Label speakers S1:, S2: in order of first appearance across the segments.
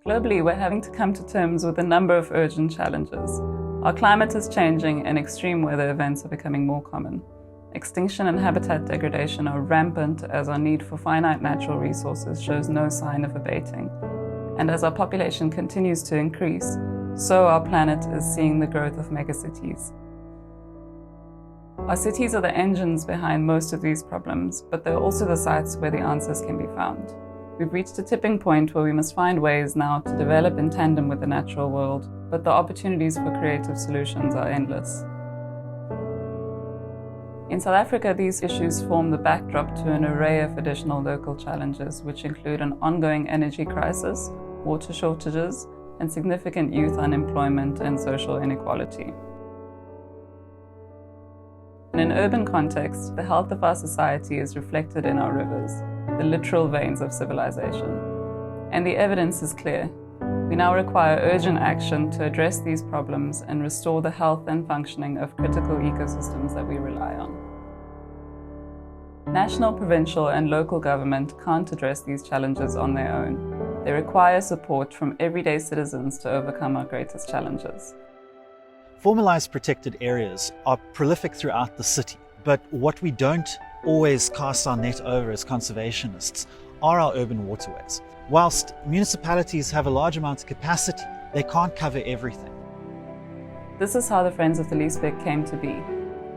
S1: Globally, we're having to come to terms with a number of urgent challenges. Our climate is changing and extreme weather events are becoming more common. Extinction and habitat degradation are rampant as our need for finite natural resources shows no sign of abating. And as our population continues to increase, so our planet is seeing the growth of megacities. Our cities are the engines behind most of these problems, but they're also the sites where the answers can be found. We've reached a tipping point where we must find ways now to develop in tandem with the natural world, but the opportunities for creative solutions are endless. In South Africa, these issues form the backdrop to an array of additional local challenges, which include an ongoing energy crisis, water shortages, and significant youth unemployment and social inequality. In an urban context, the health of our society is reflected in our rivers, the literal veins of civilization. And the evidence is clear. We now require urgent action to address these problems and restore the health and functioning of critical ecosystems that we rely on. National, provincial, and local government can't address these challenges on their own. They require support from everyday citizens to overcome our greatest challenges.
S2: Formalized protected areas are prolific throughout the city, but what we don't always cast our net over as conservationists are our urban waterways. Whilst municipalities have a large amount of capacity, they can't cover everything.
S1: This is how the Friends of the Liesbeek came to be,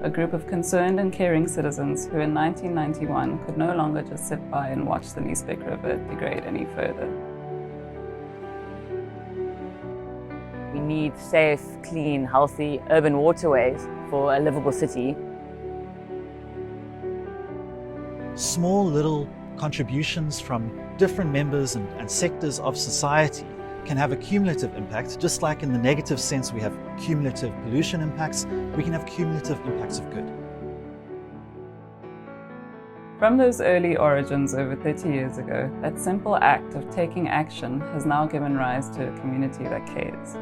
S1: a group of concerned and caring citizens who in 1991 could no longer just sit by and watch the Liesbeek River degrade any further.
S3: We need safe, clean, healthy urban waterways for a livable city.
S2: Small little contributions from different members and sectors of society can have a cumulative impact. Just like in the negative sense we have cumulative pollution impacts, we can have cumulative impacts of good.
S1: From those early origins over 30 years ago, that simple act of taking action has now given rise to a community that cares.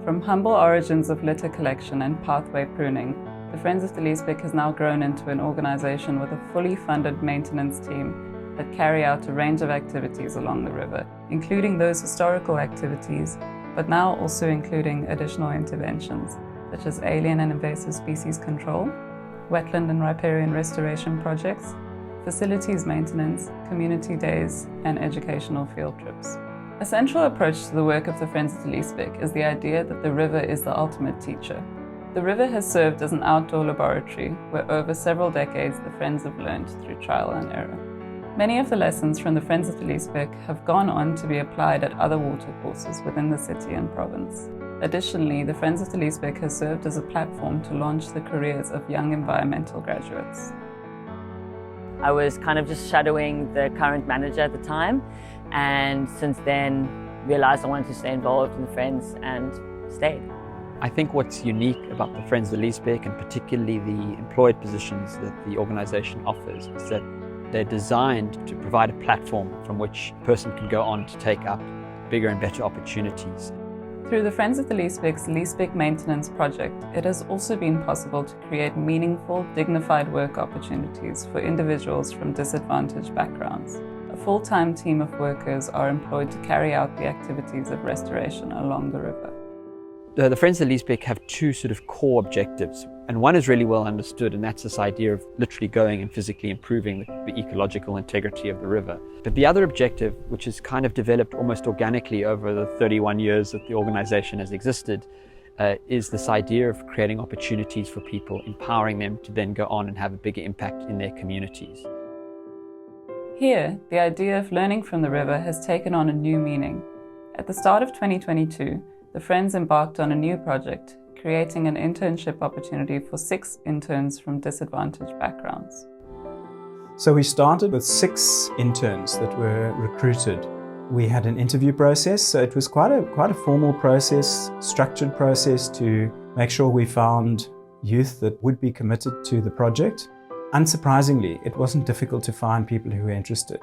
S1: From humble origins of litter collection and pathway pruning, the Friends of the Liesbeek has now grown into an organization with a fully funded maintenance team that carry out a range of activities along the river, including those historical activities, but now also including additional interventions, such as alien and invasive species control, wetland and riparian restoration projects, facilities maintenance, community days, and educational field trips. A central approach to the work of the Friends of the Liesbeek is the idea that the river is the ultimate teacher. The river has served as an outdoor laboratory where over several decades the Friends have learned through trial and error. Many of the lessons from the Friends of the Liesbeek have gone on to be applied at other watercourses within the city and province. Additionally, the Friends of the Liesbeek has served as a platform to launch the careers of young environmental graduates.
S3: I was kind of just shadowing the current manager at the time, and since then realized I wanted to stay involved in the Friends and stayed.
S4: I think what's unique about the Friends of the Liesbeek, and particularly the employed positions that the organisation offers, is that they're designed to provide a platform from which a person can go on to take up bigger and better opportunities.
S1: Through the Friends of the Liesbeek's Liesbeek Maintenance Project, it has also been possible to create meaningful, dignified work opportunities for individuals from disadvantaged backgrounds. A full-time team of workers are employed to carry out the activities of restoration along the river.
S4: The Friends of the Liesbeek have two sort of core objectives, and one is really well understood, and that's this idea of literally going and physically improving the ecological integrity of the river. But the other objective, which has kind of developed almost organically over the 31 years that the organization has existed, is this idea of creating opportunities for people, empowering them to then go on and have a bigger impact in their communities.
S1: Here, the idea of learning from the river has taken on a new meaning. At the start of 2022, the Friends embarked on a new project, creating an internship opportunity for 6 interns from disadvantaged backgrounds.
S5: So we started with 6 interns that were recruited. We had an interview process, so it was quite a formal process, structured process to make sure we found youth that would be committed to the project. Unsurprisingly, it wasn't difficult to find people who were interested.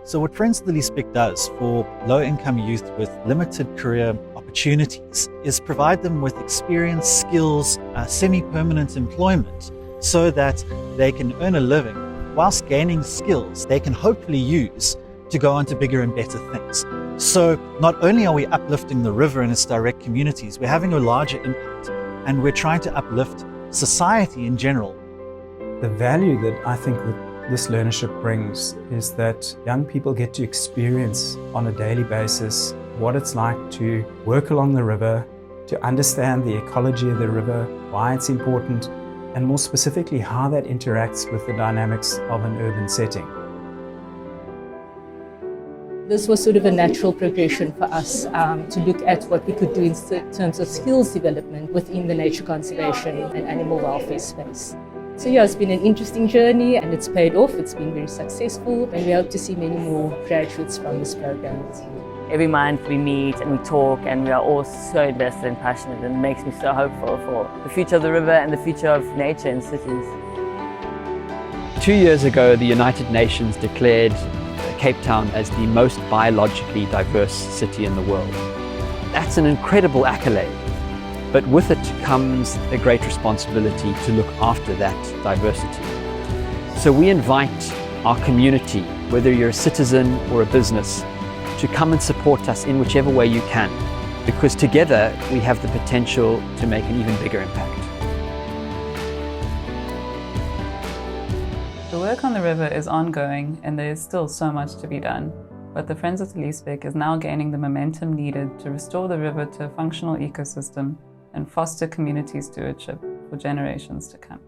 S2: So what Friends of the Liesbeek does for low-income youth with limited career opportunities is provide them with experience, skills, semi-permanent employment so that they can earn a living whilst gaining skills they can hopefully use to go on to bigger and better things. So not only are we uplifting the river and its direct communities, we're having a larger impact, and we're trying to uplift society in general.
S5: The value that I think that this learnership brings is that young people get to experience on a daily basis what it's like to work along the river, to understand the ecology of the river, why it's important, and more specifically how that interacts with the dynamics of an urban setting.
S6: This was sort of a natural progression for us to look at what we could do in terms of skills development within the nature conservation and animal welfare space. So yeah, it's been an interesting journey and it's paid off. It's been very successful and we hope to see many more graduates from this program.
S3: Every month we meet and we talk and we are all so invested and passionate, and it makes me so hopeful for the future of the river and the future of nature in cities.
S4: 2 years ago, the United Nations declared Cape Town as the most biologically diverse city in the world. That's an incredible accolade, but with it comes a great responsibility to look after that diversity. So we invite our community, whether you're a citizen or a business, to come and support us in whichever way you can, because together we have the potential to make an even bigger impact.
S1: The work on the river is ongoing and there is still so much to be done, but the Friends of the Liesbeek is now gaining the momentum needed to restore the river to a functional ecosystem and foster community stewardship for generations to come.